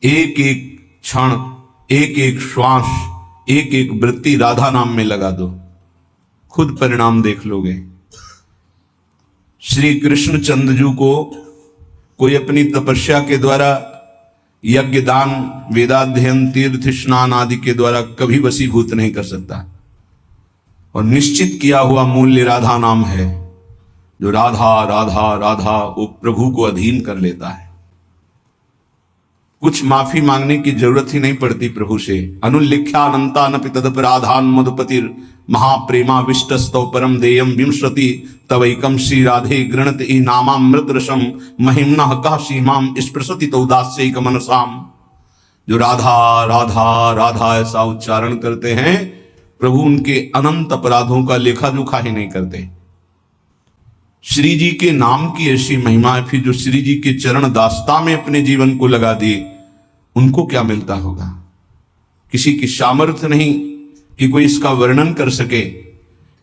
एक एक क्षण, एक एक श्वास, एक एक वृत्ति राधा नाम में लगा दो, खुद परिणाम देख लोगे। श्री कृष्ण चंद्रजू को कोई अपनी तपस्या के द्वारा, यज्ञ दान, वेदाध्ययन, तीर्थ स्नान आदि के द्वारा कभी वशीभूत नहीं कर सकता। और निश्चित किया हुआ मूल्य राधा नाम है, जो राधा राधा राधा वो प्रभु को अधीन कर लेता है। कुछ माफी मांगने की जरूरत ही नहीं पड़ती प्रभु से। अनुल्लिख्या अनंता नपि तदपराधान मधुपतिर महाप्रेमा विष्टस्तव परम देयम विंशति तवैकम श्री राधे गृणत ई नामामृत रसम महिम्ना कह सीमाम स्पृशति तो दास्यैक मनसाम। जो राधा राधा राधा ऐसा उच्चारण करते हैं, प्रभु उनके अनंत अपराधों का लेखा जोखा ही नहीं करते। श्री जी के नाम की ऐसी महिमा है, फिर जो श्री जी के चरण दास्ता में अपने जीवन को लगा दिए, उनको क्या मिलता होगा? किसी की सामर्थ्य नहीं कि कोई इसका वर्णन कर सके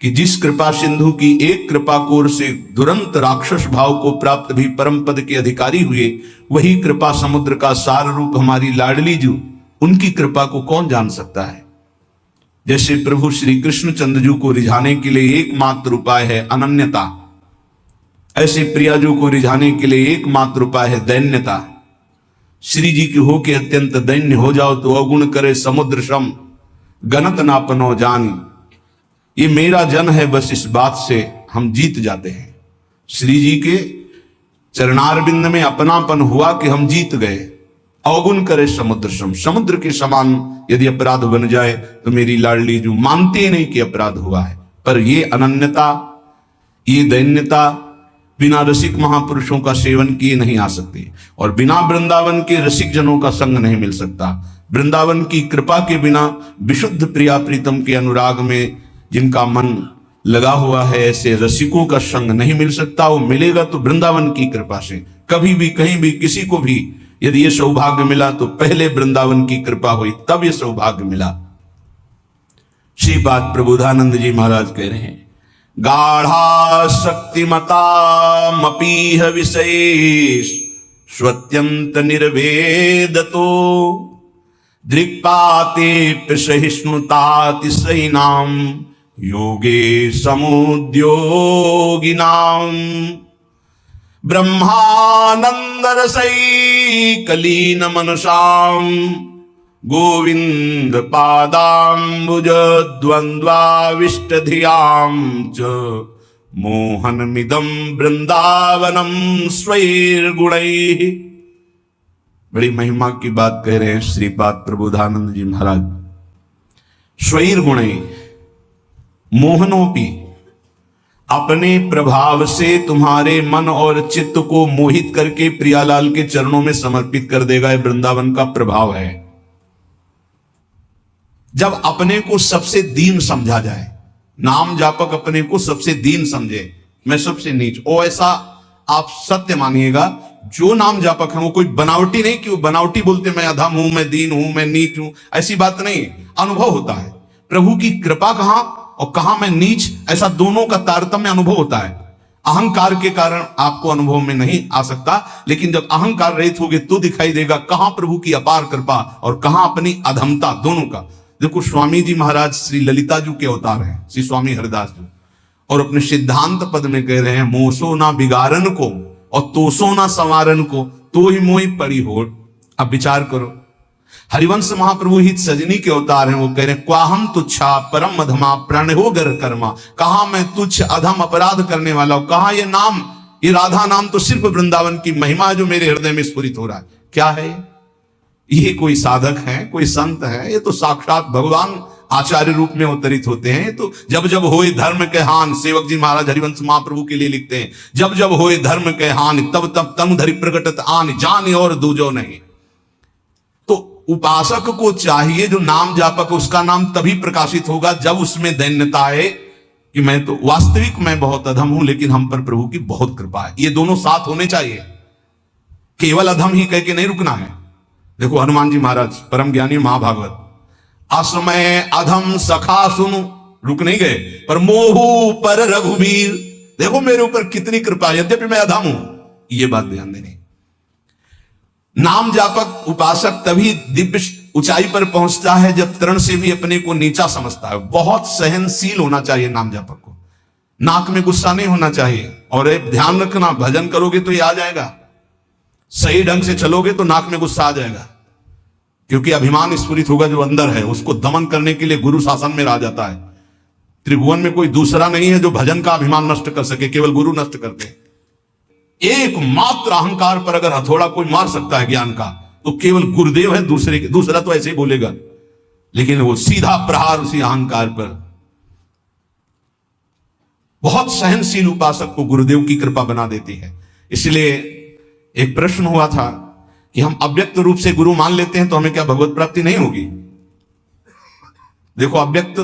कि जिस कृपा सिंधु की एक कृपा कोर से दुरंत राक्षस भाव को प्राप्त भी परम पद के अधिकारी हुए, वही कृपा समुद्र का सार रूप हमारी लाडली जू, उनकी कृपा को कौन जान सकता है। जैसे प्रभु श्री कृष्ण चंद्रजू को रिझाने के लिए एकमात्र उपाय है अनन्यता, ऐसे प्रियाजू को रिझाने के लिए एकमात्र उपाय है दैन्यता। श्री जी की हो के अत्यंत दैन्य हो जाओ तो अवगुण करे समुद्र सम गनत नापनो जानी। ये मेरा जन है, बस इस बात से हम जीत जाते हैं। श्री जी के चरणारविंद में अपनापन हुआ कि हम जीत गए। अवगुण करे समुद्र सम, समुद्र के समान यदि अपराध बन जाए तो मेरी लाडली जो मानते नहीं कि अपराध हुआ है। पर ये अनन्यता, ये दैन्यता बिना रसिक महापुरुषों का सेवन किए नहीं आ सकती, और बिना वृंदावन के रसिक जनों का संग नहीं मिल सकता। वृंदावन की कृपा के बिना विशुद्ध प्रिया प्रीतम के अनुराग में जिनका मन लगा हुआ है, ऐसे रसिकों का संग नहीं मिल सकता। वो मिलेगा तो वृंदावन की कृपा से। कभी भी कहीं भी किसी को भी यदि ये सौभाग्य मिला तो पहले वृंदावन की कृपा हुई, तब ये सौभाग्य मिला। श्रीपाद प्रबोधानंद जी महाराज कह रहे हैं, गाढ़ा शक्तिमतामपीह विशेष स्वत्यंत निर्वेदतो दृक्पाते सहिष्णुतातिशयिनाम योगे समुद्योगिनाम ब्रह्मानंद रसैकलीन मनसाम गोविंद पादाम्बुज द्वंद्वाविष्टधियां च मोहनमिदं वृंदावनम स्वैर्गुणैः। बड़ी महिमा की बात कह रहे हैं श्रीपाद प्रबोधानंद जी महाराज। स्वैर्गुणैः मोहनोपि, अपने प्रभाव से तुम्हारे मन और चित्त को मोहित करके प्रियालाल के चरणों में समर्पित कर देगा। ये वृंदावन का प्रभाव है। जब अपने को सबसे दीन समझा जाए, नाम जापक अपने को सबसे दीन समझे, मैं सबसे नीच, ओ ऐसा आप सत्य मानिएगा, जो नाम जापक है वो कोई बनावटी नहीं कि वो बनावटी बोलते मैं अधम हूं, मैं दीन हूं, मैं नीच हूं, ऐसी बात नहीं। अनुभव होता है प्रभु की कृपा कहां और कहां मैं नीच, ऐसा दोनों का तारतम्य अनुभव होता है। अहंकार के कारण आपको अनुभव में नहीं आ सकता, लेकिन जब अहंकार रहित होगे तो दिखाई देगा कहां प्रभु की अपार कृपा और कहां अपनी अधमता, दोनों का। देखो स्वामी जी महाराज श्री ललिता जी के अवतार हैं, श्री स्वामी हरिदास जी, और अपने सिद्धांत पद में कह रहे हैं, मोसो ना बिगारन को और तोसो ना संवारन को, तो ही मोही पड़ी हो। अब विचार करो, हरिवंश महाप्रभु हित सजनी के अवतार हैं। वो कह रहे हैं, क्वाहम तुच्छा परम अधमा प्रण हो गर कर्मा। कहा मैं तुच्छ अधम अपराध करने वाला हूं, कहा ये नाम, ये राधा नाम तो सिर्फ वृंदावन की महिमा जो मेरे हृदय में स्फुरित हो रहा है। क्या है ये? कोई साधक है, कोई संत है? ये तो साक्षात भगवान आचार्य रूप में अवतरित होते हैं। तो जब जब होए धर्म के हान, सेवक जी महाराज हरिवंश महाप्रभु के लिए लिखते हैं, जब जब होए धर्म के हान तब तब तनु धरि प्रकटत आन, जाने और दूजो नहीं। तो उपासक को चाहिए, जो नाम जापक, उसका नाम तभी प्रकाशित होगा जब उसमें दैन्यता है कि मैं तो वास्तविक मैं बहुत अधम हूं, लेकिन हम पर प्रभु की बहुत कृपा है। ये दोनों साथ होने चाहिए, केवल अधम ही कह के नहीं रुकना है। देखो हनुमान जी महाराज परम ज्ञानी महाभागवत, असमय अधम सखा सुनु, रुक नहीं गए, पर मोहू पर रघुवीर, देखो मेरे ऊपर कितनी कृपा, यद्यपि मैं अधम हूं, ये बात ध्यान देनी। नाम जापक उपासक तभी दिव्य ऊंचाई पर पहुंचता है जब तरण से भी अपने को नीचा समझता है। बहुत सहनशील होना चाहिए नाम जापक को, नाक में गुस्सा नहीं होना चाहिए। और एक ध्यान रखना, भजन करोगे तो ये आ जाएगा, सही ढंग से चलोगे तो नाक में गुस्सा आ जाएगा, क्योंकि अभिमान स्फुरित होगा जो अंदर है, उसको दमन करने के लिए गुरु शासन में रहा जाता है। त्रिभुवन में कोई दूसरा नहीं है जो भजन का अभिमान नष्ट कर सके, केवल गुरु नष्ट करते हैं। एकमात्र अहंकार पर अगर हथौड़ा कोई मार सकता है ज्ञान का तो केवल गुरुदेव है, दूसरा तो ऐसे ही बोलेगा, लेकिन वो सीधा प्रहार उसी अहंकार पर। बहुत सहनशील उपासक को गुरुदेव की कृपा बना देती है। इसलिए एक प्रश्न हुआ था कि हम अव्यक्त रूप से गुरु मान लेते हैं तो हमें क्या भगवत प्राप्ति नहीं होगी? देखो, अव्यक्त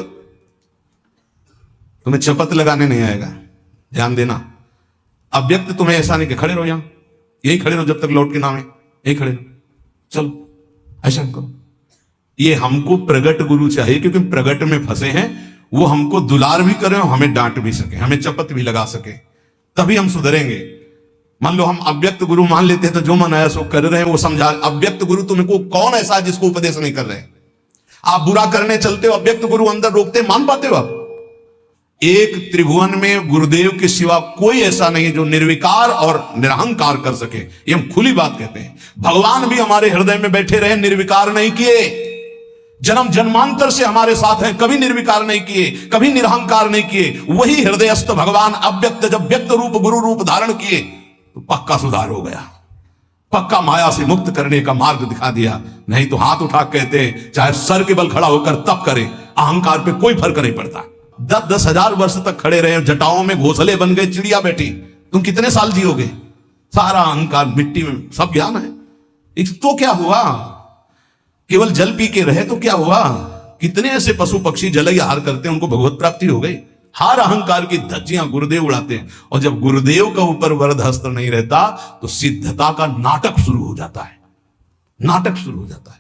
तुम्हें चपत लगाने नहीं आएगा, ध्यान देना। अव्यक्त तुम्हें ऐसा नहीं कि खड़े रहो, यहां यही खड़े रहो जब तक लौट के ना आए, यही खड़े रहो, चलो ऐसा करो। ये हमको प्रगट गुरु चाहिए, क्योंकि प्रगट में फंसे हैं। वो हमको दुलार भी करें और हमें डांट भी सके, हमें चपत भी लगा सके, तभी हम सुधरेंगे। मान लो हम अव्यक्त गुरु मान लेते हैं तो जो मन आया सो कर रहे हैं, वो समझा। अव्यक्त गुरु तुमको कौन ऐसा है जिसको उपदेश नहीं कर रहे? आप बुरा करने चलते हो, अव्यक्त गुरु अंदर रोकते, मान पाते हो आप? एक त्रिभुवन में गुरुदेव के सिवा कोई ऐसा नहीं जो निर्विकार और निरहंकार कर सके। ये हम खुली बात कहते हैं। भगवान भी हमारे हृदय में बैठे रहे, निर्विकार नहीं किए। जन्म जन्मांतर से हमारे साथ हैं, कभी निर्विकार नहीं किए, कभी निरहंकार नहीं किए। वही हृदयस्थ भगवान अव्यक्त जब व्यक्त रूप गुरु रूप धारण किए तो पक्का सुधार हो गया, पक्का माया से मुक्त करने का मार्ग दिखा दिया। नहीं तो हाथ उठा कहते चाहे सर के बल खड़ा होकर तप करे, अहंकार पे कोई फर्क नहीं पड़ता। 10-10 हजार वर्ष तक खड़े रहे, जटाओं में घोंसले बन गए, चिड़िया बैठी, तुम कितने साल जियोगे? सारा अहंकार मिट्टी में, सब ज्ञान है तो क्या हुआ? केवल जल पी के रहे तो क्या हुआ? कितने ऐसे पशु पक्षी जल आहार करते हैं, उनको भगवत प्राप्ति हो गई। हर अहंकार की धज्जियां गुरुदेव उड़ाते हैं। और जब गुरुदेव का ऊपर वरद हस्त नहीं रहता तो सिद्धता का नाटक शुरू हो जाता है, नाटक शुरू हो जाता है।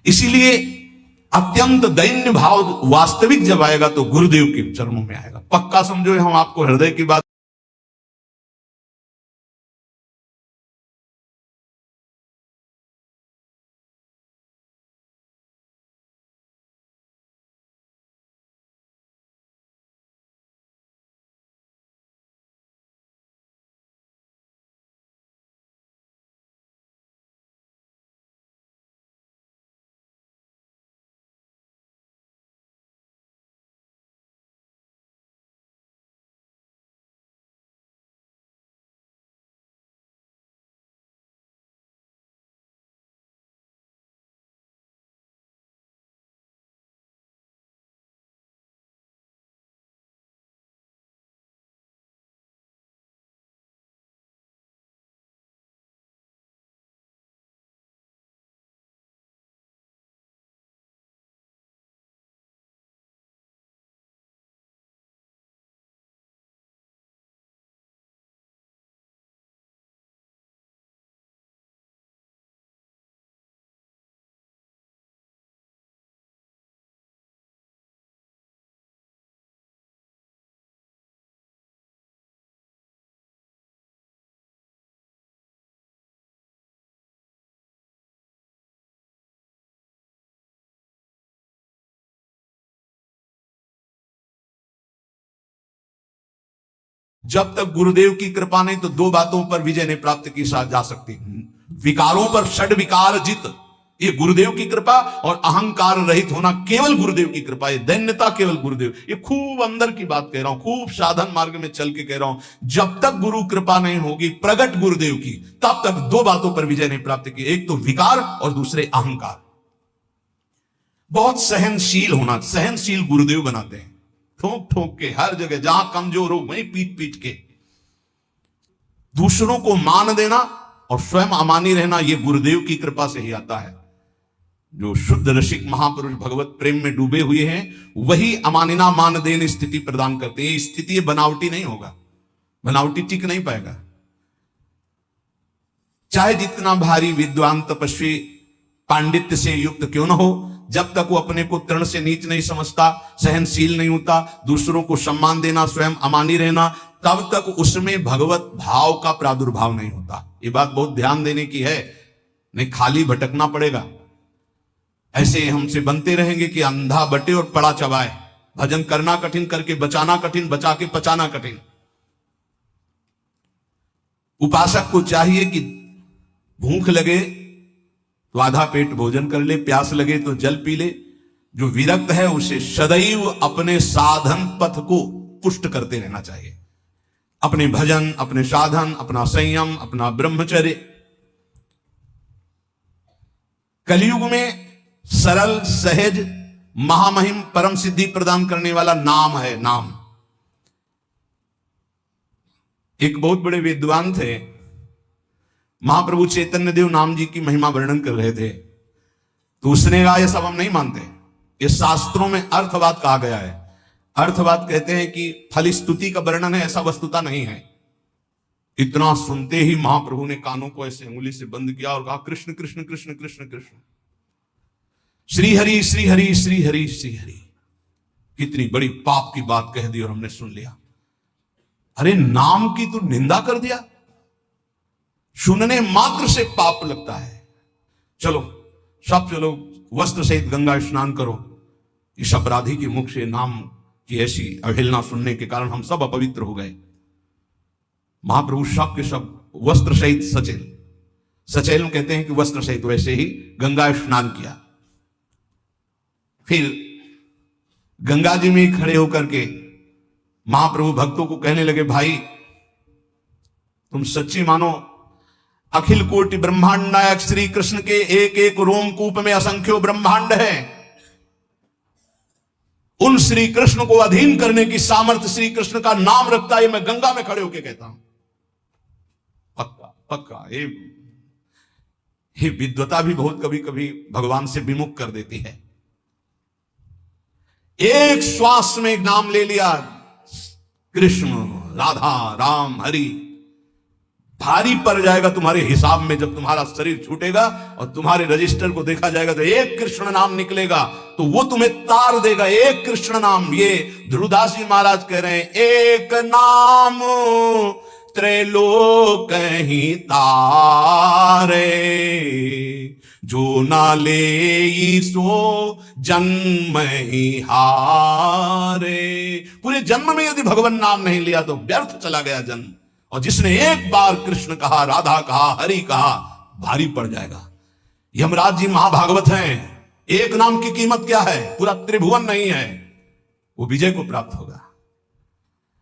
इसीलिए अत्यंत दैन्य भाव वास्तविक जब आएगा तो गुरुदेव के चरणों में आएगा। पक्का समझो, हम आपको हृदय की बात जब तक गुरुदेव की कृपा नहीं तो दो बातों पर विजय नहीं प्राप्त की जा सकती। विकारों पर षड विकार जित, ये गुरुदेव की कृपा, और अहंकार रहित होना केवल गुरुदेव की कृपा, ये दैन्यता केवल गुरुदेव। ये खूब अंदर की बात कह रहा हूं, खूब साधन मार्ग में चल के कह रहा हूं। जब तक गुरु कृपा नहीं होगी प्रगट गुरुदेव की, तब तक दो बातों पर विजय नहीं प्राप्त की, एक तो विकार और दूसरे अहंकार। बहुत सहनशील होना, सहनशील गुरुदेव बनाते हैं, ठोक ठोक के हर जगह, जहां कमजोर हो वहीं पीट पीट के। दूसरों को मान देना और स्वयं अमानी रहना, यह गुरुदेव की कृपा से ही आता है। जो शुद्ध रसिक महापुरुष भगवत प्रेम में डूबे हुए हैं वही अमानिना मान देन स्थिति प्रदान करते हैं। स्थिति बनावटी नहीं होगा, बनावटी टिक नहीं पाएगा। चाहे जितना भारी विद्वान तपस्वी पांडित्य से युक्त क्यों न हो, जब तक वो अपने को तृण से नीच नहीं समझता, सहनशील नहीं होता, दूसरों को सम्मान देना, स्वयं अमानी रहना, तब तक उसमें भगवत भाव का प्रादुर्भाव नहीं होता। ये बात बहुत ध्यान देने की है। नहीं खाली भटकना पड़ेगा। ऐसे हमसे बनते रहेंगे कि अंधा बटे और पड़ा चबाए, भजन करना कठिन, करके बचाना कठिन, बचा के पचाना कठिन। उपासक को चाहिए कि भूख लगे तो आधा पेट भोजन कर ले, प्यास लगे तो जल पी ले। जो विरक्त है उसे सदैव अपने साधन पथ को पुष्ट करते रहना चाहिए, अपने भजन, अपने साधन, अपना संयम, अपना ब्रह्मचर्य। कलयुग में सरल, सहज, महामहिम, परम सिद्धि प्रदान करने वाला नाम है, नाम। एक बहुत बड़े विद्वान थे, महाप्रभु चैतन्य देव नाम जी की महिमा वर्णन कर रहे थे, तो उसने कहा ये सब हम नहीं मानते, ये शास्त्रों में अर्थवाद कहा गया है। अर्थवाद कहते हैं कि फल स्तुति का वर्णन है, ऐसा वस्तुता नहीं है। इतना सुनते ही महाप्रभु ने कानों को ऐसे अंगुली से बंद किया और कहा कृष्ण कृष्ण कृष्ण कृष्ण कृष्ण, श्री हरि श्री हरि श्री हरि श्री हरि। कितनी बड़ी पाप की बात कह दी और हमने सुन लिया। अरे नाम की तो निंदा कर दिया, सुनने मात्र से पाप लगता है। चलो सब चलो वस्त्र सहित गंगा स्नान करो। इस अपराधी के मुख से नाम की ऐसी अवहेलना सुनने के कारण हम सब अपवित्र हो गए। महाप्रभु सब के सब वस्त्र सहित सचेल, सचेल कहते हैं कि वस्त्र सहित, वैसे ही गंगा स्नान किया। फिर गंगा जी में खड़े होकर के महाप्रभु भक्तों को कहने लगे, भाई तुम सच्ची मानो अखिल कोटि ब्रह्मांड नायक श्री कृष्ण के एक एक रोमकूप में असंख्यों ब्रह्मांड है। उन श्री कृष्ण को अधीन करने की सामर्थ्य श्री कृष्ण का नाम रखता है, मैं गंगा में खड़े होकर कहता हूं। पक्का पक्का। ये विद्वता भी बहुत कभी कभी भगवान से विमुख कर देती है। एक श्वास में एक नाम ले लिया, कृष्ण, राधा, राम, हरि। भारी पड़ जाएगा तुम्हारे हिसाब में जब तुम्हारा शरीर छूटेगा और तुम्हारे रजिस्टर को देखा जाएगा तो एक कृष्ण नाम निकलेगा, तो वो तुम्हें तार देगा। एक कृष्ण नाम, ये ध्रुवदास जी महाराज कह रहे हैं, एक नाम त्रैलोक ही तारे, जो ना ले सो जन्म ही हारे। पूरे जन्म में यदि भगवान नाम नहीं लिया तो व्यर्थ चला गया जन्म। और जिसने एक बार कृष्ण कहा, राधा कहा, हरि कहा, भारी पड़ जाएगा। यमराज जी महाभागवत हैं, एक नाम की कीमत क्या है? पूरा त्रिभुवन नहीं है, वो विजय को प्राप्त होगा।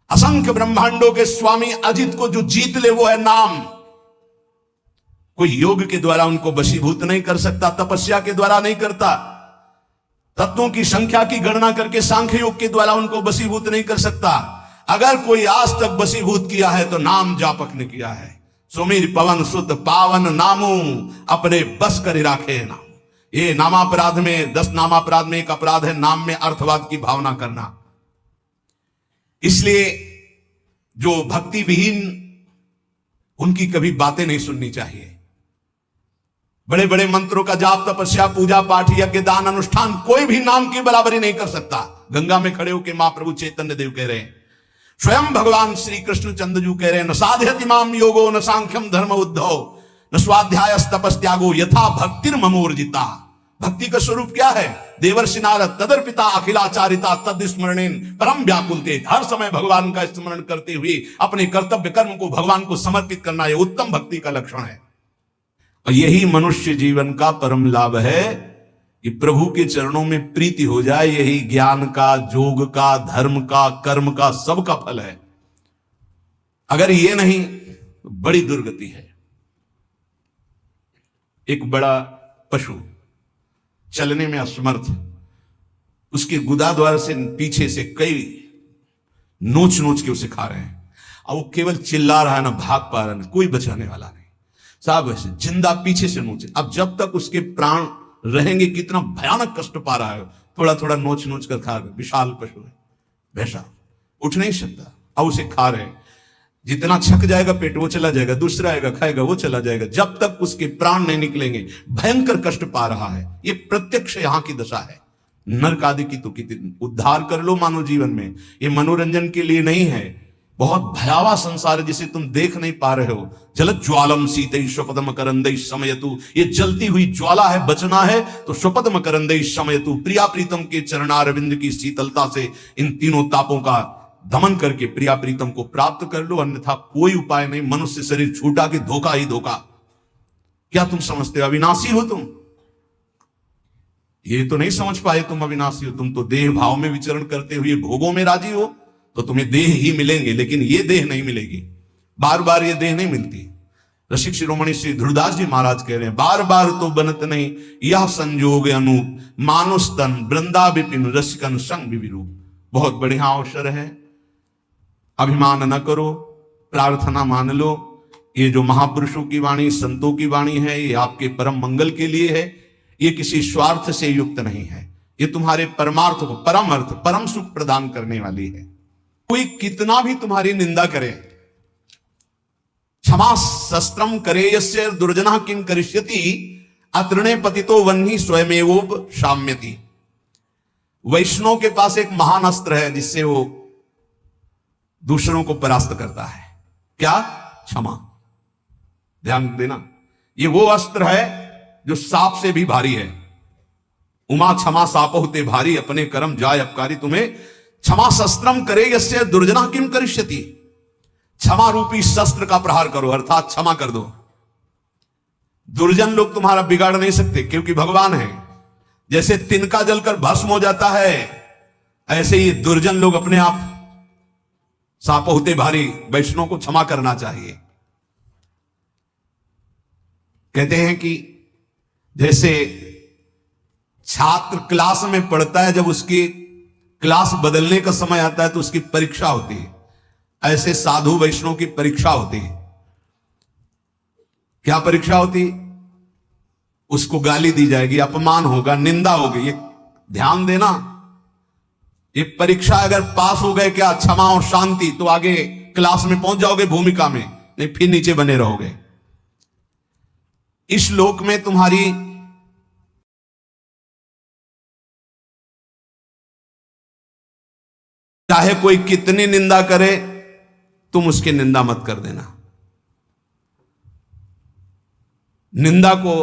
असंख्य ब्रह्मांडों के स्वामी अजित को जो जीत ले वो है नाम। कोई योग के द्वारा उनको वशीभूत नहीं कर सकता, तपस्या के द्वारा नहीं करता, तत्वों की संख्या की गणना करके सांख्य योग के द्वारा उनको वशीभूत नहीं कर सकता। अगर कोई आज तक वशीभूत किया है तो नाम जापक ने किया है। सुमिर पवन सुत पावन नामू, अपने बस कर राखे नाम। ये नामापराध में, 10 नामापराध में एक अपराध है नाम में अर्थवाद की भावना करना। इसलिए जो भक्ति विहीन, उनकी कभी बातें नहीं सुननी चाहिए। बड़े बड़े मंत्रों का जाप, तपस्या, पूजा पाठ, यज्ञ, दान, अनुष्ठान, कोई भी नाम की बराबरी नहीं कर सकता। गंगा में खड़े होकर महाप्रभु चैतन्य देव कह रहे हैं, स्वयं भगवान श्री कृष्ण चंद्रजू कह रहे हैं, न साध्यति माम योगो न सांख्यम धर्म उद्धव न स्वाध्याय तपस्त्यागो यथा भक्तिर्ममोर्जिता। भक्ति का स्वरूप क्या है? देवर्षि नारद तदर्पिता अखिलाचारिता तद्स्मरणेन परम व्याकुलते। हर समय भगवान का स्मरण करते हुए अपने कर्तव्य कर्म को भगवान को समर्पित करना, यह उत्तम भक्ति का लक्षण है। और यही मनुष्य जीवन का परम लाभ है कि प्रभु के चरणों में प्रीति हो जाए। यही ज्ञान का, योग का, धर्म का, कर्म का, सबका फल है। अगर ये नहीं तो बड़ी दुर्गति है। एक बड़ा पशु चलने में असमर्थ, उसके गुदा द्वार से पीछे से कई नोच नोच के उसे खा रहे हैं, और वो केवल चिल्ला रहा है, ना भाग पा रहा है, कोई बचाने वाला नहीं। साहब ऐसे जिंदा पीछे से नोचे। अब जब तक उसके प्राण रहेंगे, कितना भयानक कष्ट पा रहा है, थोड़ा थोड़ा नोच नोच कर खा रहे। विशाल पशु है, भैंसा उठ नहीं सकता, अब उसे खा रहे। जितना छक जाएगा पेट वो चला जाएगा, दूसरा आएगा खाएगा वो चला जाएगा, जब तक उसके प्राण नहीं निकलेंगे। भयंकर कष्ट पा रहा है। ये प्रत्यक्ष यहां की दशा है। नरक आदि की तो कितनी उद्धार कर लो मानव जीवन में, ये मनोरंजन के लिए नहीं है, बहुत भयावह संसार है जिसे तुम देख नहीं पा रहे हो। जलत ज्वालम सीते स्वपदम करंदई समयतु, ये जलती हुई ज्वाला है, बचना है तो स्वपदम करंदई समयतु, प्रिया प्रीतम के चरणारविंद की शीतलता से इन तीनों तापों का दमन करके प्रिया प्रीतम को प्राप्त कर लो, अन्यथा कोई उपाय नहीं। मनुष्य शरीर छूटा कि धोखा ही धोखा। क्या तुम समझते हो अविनाशी हो तुम? ये तो नहीं समझ पाए तुम अविनाशी हो। तुम तो देह भाव में विचरण करते हुए भोगों में राजी हो, तो तुम्हें देह ही मिलेंगे, लेकिन ये देह नहीं मिलेगी। बार बार ये देह नहीं मिलती। रसिक शिरोमणि श्री ध्रुवदास जी महाराज कह रहे हैं, बार बार तो बनत नहीं यह संजोग अनूप, मानुष तन वृंदा विपिन रसिकन संग विरूप। बहुत बढ़िया अवसर है, अभिमान न करो, प्रार्थना मान लो। ये जो महापुरुषों की वाणी, संतों की वाणी है, ये आपके परम मंगल के लिए है। ये किसी स्वार्थ से युक्त नहीं है, ये तुम्हारे परमार्थ को, परम अर्थ, परम सुख प्रदान करने वाली है। कोई कितना भी तुम्हारी निंदा करे, क्षमा शस्त्रम करे यस्य दुर्जना किम करिष्यति, अतृणे पतितो वन्ही स्वयमेवोप शाम्यति। वैष्णव के पास एक महान अस्त्र है जिससे वो दूसरों को परास्त करता है। क्या? क्षमा। ध्यान देना, ये वो अस्त्र है जो सांप से भी भारी है। उमा क्षमा साप होते भारी, अपने कर्म जाय अपकारी तुम्हें। क्षमा शस्त्रम करे यस्य दुर्जना किम करिष्यति, क्षमा रूपी शस्त्र का प्रहार करो, अर्थात क्षमा कर दो। दुर्जन लोग तुम्हारा बिगाड़ नहीं सकते क्योंकि भगवान है। जैसे तिनका जलकर भस्म हो जाता है, ऐसे ही दुर्जन लोग अपने आप सांप होते भारी। वैष्णव को क्षमा करना चाहिए। कहते हैं कि जैसे छात्र क्लास में पढ़ता है, जब उसकी क्लास बदलने का समय आता है तो उसकी परीक्षा होती है, ऐसे साधु वैष्णव की परीक्षा होती है। क्या परीक्षा होती? उसको गाली दी जाएगी, अपमान होगा, निंदा होगी। ये ध्यान देना, ये परीक्षा अगर पास हो गए क्या, क्षमा और शांति, तो आगे क्लास में पहुंच जाओगे भूमिका में, नहीं फिर नीचे बने रहोगे। इस लोक में तुम्हारी चाहे कोई कितनी निंदा करे, तुम उसकी निंदा मत कर देना। निंदा को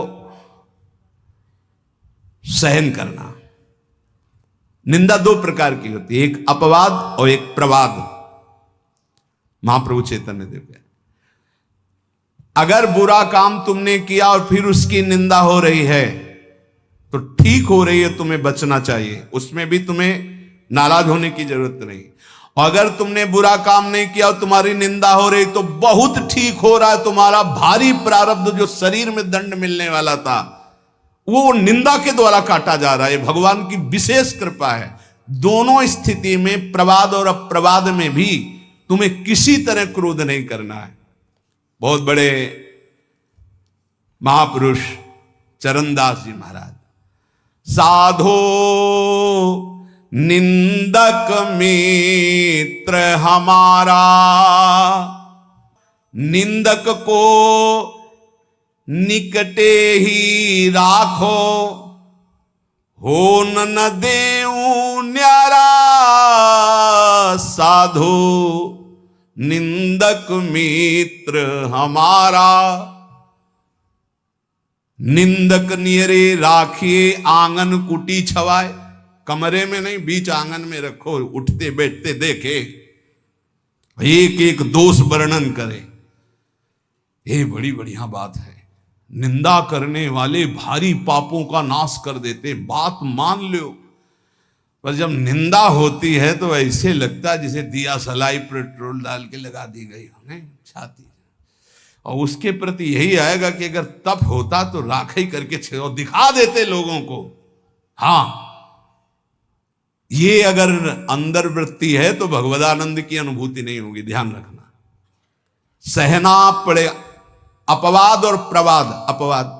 सहन करना। निंदा दो प्रकार की होती है, एक अपवाद और एक प्रवाद। महाप्रभु चैतन्य देव कहते, अगर बुरा काम तुमने किया और फिर उसकी निंदा हो रही है तो ठीक हो रही है, तुम्हें बचना चाहिए, उसमें भी तुम्हें नाराज होने की जरूरत नहीं। और अगर तुमने बुरा काम नहीं किया और तुम्हारी निंदा हो रही तो बहुत ठीक हो रहा है। तुम्हारा भारी प्रारब्ध जो शरीर में दंड मिलने वाला था, वो निंदा के द्वारा काटा जा रहा है। भगवान की विशेष कृपा है। दोनों स्थिति में, प्रवाद और अप्रवाद में भी, तुम्हें किसी तरह क्रोध नहीं करना है। बहुत बड़े महापुरुष चरणदास जी महाराज, साधो निंदक मित्र हमारा, निंदक को निकटे ही राखो, हो न देऊ न्यारा, साधो निंदक मित्र हमारा। निंदक नियरे राखिए आंगन कुटी छवाए, कमरे में नहीं बीच आंगन में रखो, उठते बैठते देखे, एक एक दोष वर्णन करे। ये बड़ी बढ़िया बात है। निंदा करने वाले भारी पापों का नाश कर देते, बात मान लो। पर जब निंदा होती है तो ऐसे लगता है जैसे दिया सलाई पेट्रोल डाल के लगा दी गई हो छाती। और उसके प्रति यही आएगा कि अगर तप होता तो राखी करके और दिखा देते लोगों को। हाँ, ये अगर अंदर वृत्ति है तो भगवदानंद की अनुभूति नहीं होगी, ध्यान रखना। सहना पड़े अपवाद और प्रवाद। अपवाद,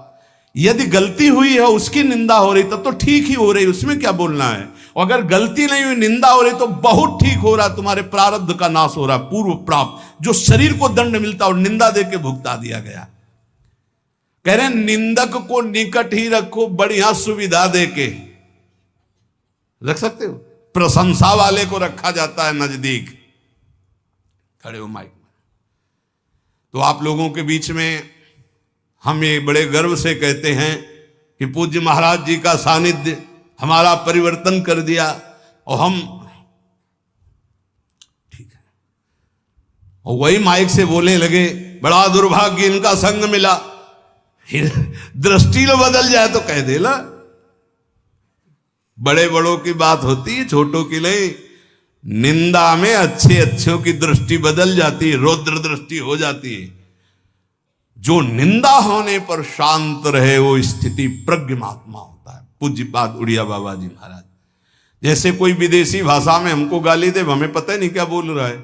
यदि गलती हुई है उसकी निंदा हो रही तब तो ठीक ही हो रही, उसमें क्या बोलना है। और अगर गलती नहीं हुई, निंदा हो रही तो बहुत ठीक हो रहा, तुम्हारे प्रारब्ध का नाश हो रहा, पूर्व प्राप्त जो शरीर को दंड मिलता और निंदा देके भुगता दिया गया। कह रहे निंदक को निकट ही रखो, बढ़िया सुविधा देके रख सकते हो। प्रशंसा वाले को रखा जाता है नजदीक, खड़े हो माइक में। तो आप लोगों के बीच में हम ये बड़े गर्व से कहते हैं कि पूज्य महाराज जी का सानिध्य हमारा परिवर्तन कर दिया, और हम ठीक है, और वही माइक से बोलने लगे बड़ा दुर्भाग्य इनका संग मिला। दृष्टि लो बदल जाए तो कह दे ला, बड़े बड़ों की बात होती है, छोटों की नहीं। निंदा में अच्छे अच्छों की दृष्टि बदल जाती है, रौद्र दृष्टि हो जाती है। जो निंदा होने पर शांत रहे वो स्थिति प्रज्ञ महात्मा होता है। पूज्य बात उड़िया बाबा जी महाराज, जैसे कोई विदेशी भाषा में हमको गाली दे, हमें पता ही नहीं क्या बोल रहा है,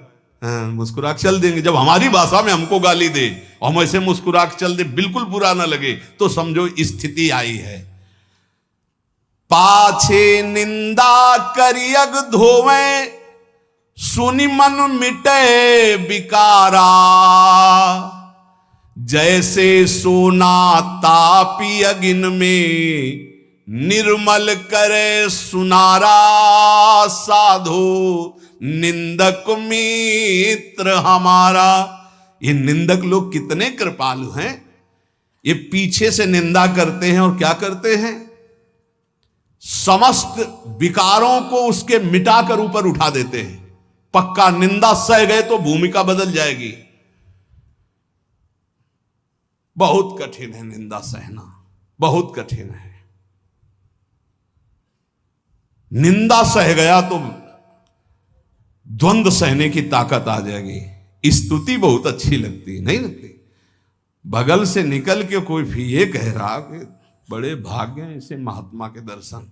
मुस्कुरा के चल देंगे। जब हमारी भाषा में हमको गाली दे और हम ऐसे मुस्कुरा के चल दे, बिल्कुल बुरा ना लगे, तो समझो स्थिति आई है। पाछे निंदा करियग धोवे, सुनि मन मिटे विकारा। जैसे सोना तापी अगिन में, निर्मल करे सुनारा। साधो निंदक मित्र हमारा। ये निंदक लोग कितने कृपालु हैं। ये पीछे से निंदा करते हैं और क्या करते हैं, समस्त विकारों को उसके मिटाकर ऊपर उठा देते हैं। पक्का निंदा सह गए तो भूमिका बदल जाएगी। बहुत कठिन है निंदा सहना, बहुत कठिन है। निंदा सह गया तो द्वंद्व सहने की ताकत आ जाएगी। स्तुति बहुत अच्छी लगती, नहीं लगती? बगल से निकल के कोई भी ये कह रहा कि बड़े भाग्य हैं इसे महात्मा के दर्शन,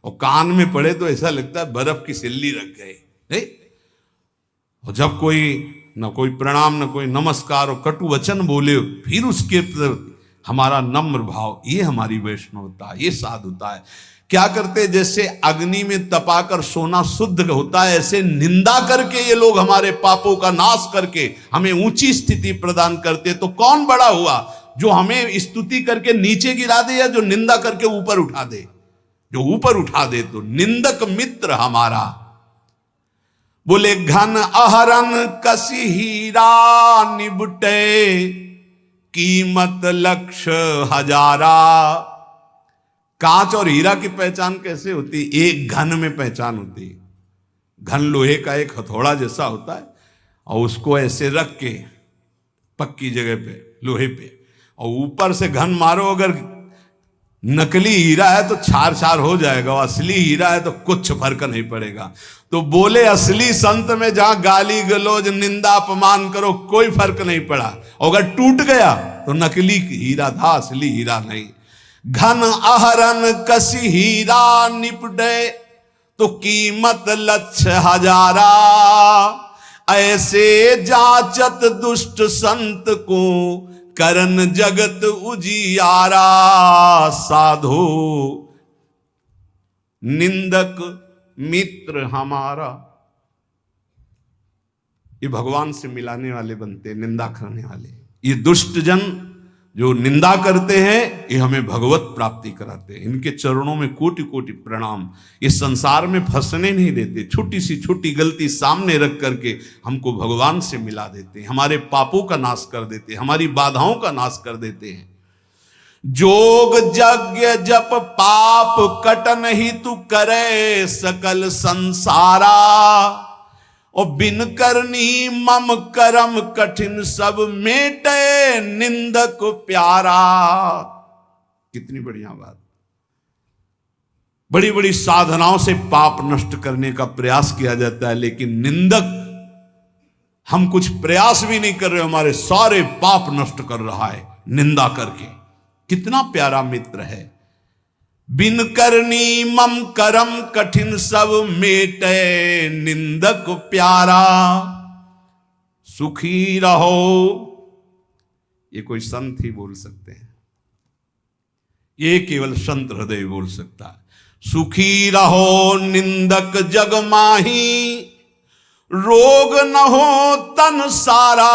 और कान में पड़े तो ऐसा लगता है बर्फ की सिल्ली रख गई, नहीं? और जब कोई न कोई प्रणाम न कोई नमस्कार और कटु वचन बोले, फिर उसके हमारा नम्र भाव, ये हमारी वैष्णवता, ये साधुता है। क्या करते, जैसे अग्नि में तपाकर सोना शुद्ध होता है, ऐसे निंदा करके ये लोग हमारे पापों का नाश करके हमें ऊंची स्थिति प्रदान करते। तो कौन बड़ा हुआ, जो हमें स्तुति करके नीचे गिरा दे या जो निंदा करके ऊपर उठा दे? जो ऊपर उठा दे। तो निंदक मित्र हमारा। बोले घन अहरन कसी हीरा, निबटे कीमत लक्ष्य हजारा। कांच और हीरा की पहचान कैसे होती? एक घन में पहचान होती है। घन लोहे का एक हथौड़ा जैसा होता है, और उसको ऐसे रख के पक्की जगह पे, लोहे पे, और ऊपर से घन मारो। अगर नकली हीरा है तो छार छार हो जाएगा, और असली हीरा है तो कुछ फर्क नहीं पड़ेगा। तो बोले असली संत में जहां गाली गलौज निंदा अपमान करो कोई फर्क नहीं पड़ा, और अगर टूट गया तो नकली हीरा था, असली हीरा नहीं। घन अहरन कसी हीरा, निपटे तो कीमत लक्ष्य हजारा। ऐसे जाचत दुष्ट संत को, करन जगत उजियारा। साधो निंदक मित्र हमारा। ये भगवान से मिलाने वाले बनते, निंदा करने वाले। ये दुष्ट जन जो निंदा करते हैं, ये हमें भगवत प्राप्ति कराते हैं। इनके चरणों में कोटि कोटि प्रणाम। ये संसार में फंसने नहीं देते, छोटी सी छोटी गलती सामने रख करके हमको भगवान से मिला देते हैं, हमारे पापों का नाश कर देते हैं, हमारी बाधाओं का नाश कर देते हैं। जोग यज्ञ जप पाप कटन ही तू करे, सकल संसारा। और बिन करनी मम करम कठिन, सब मेटे निंदक प्यारा। कितनी बढ़िया बात। बड़ी बड़ी साधनाओं से पाप नष्ट करने का प्रयास किया जाता है, लेकिन निंदक, हम कुछ प्रयास भी नहीं कर रहे, हमारे सारे पाप नष्ट कर रहा है निंदा करके। कितना प्यारा मित्र है। बिन करनी मम करम कठिन, सब मेटे निंदक प्यारा। सुखी रहो, ये कोई संत ही बोल सकते हैं, ये केवल संत हृदय बोल सकता है। सुखी रहो निंदक जग माही, रोग न हो तन सारा।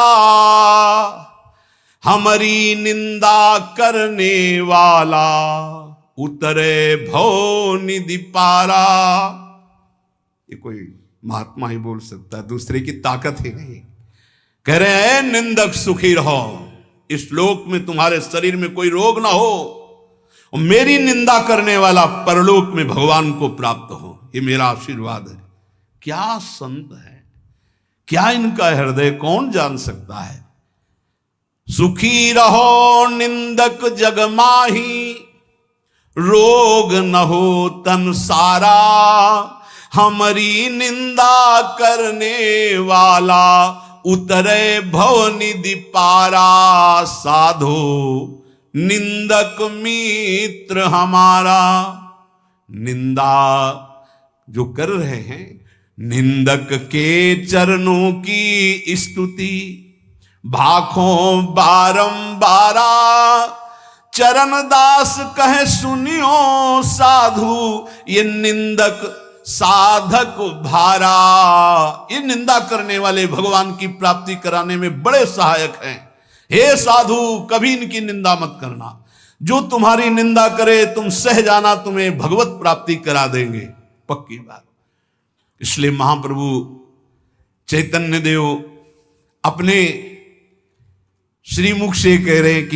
हमारी निंदा करने वाला, उतरे भो निधि पारा। ये कोई महात्मा ही बोल सकता है, दूसरे की ताकत ही नहीं। कह रहे हैं निंदक सुखी रहो, इस लोक में तुम्हारे शरीर में कोई रोग ना हो, और मेरी निंदा करने वाला परलोक में भगवान को प्राप्त हो। ये मेरा आशीर्वाद है। क्या संत है, क्या इनका हृदय कौन जान सकता है। सुखी रहो निंदक जग माही, रोग न हो तन सारा, हमारी निंदा करने वाला उतरे भव निधि पारा, साधो निंदक मित्र हमारा। निंदा जो कर रहे हैं, निंदक के चरणों की स्तुति भाखों बारंबारा, चरण दास कहे सुनियो साधु, ये निंदक साधक भारा। ये निंदा करने वाले भगवान की प्राप्ति कराने में बड़े सहायक हैं। हे साधु, कभी इनकी निंदा मत करना। जो तुम्हारी निंदा करे तुम सह जाना, तुम्हें भगवत प्राप्ति करा देंगे, पक्की बात। इसलिए महाप्रभु चैतन्य देव अपने श्रीमुख से कह रहे हैं कि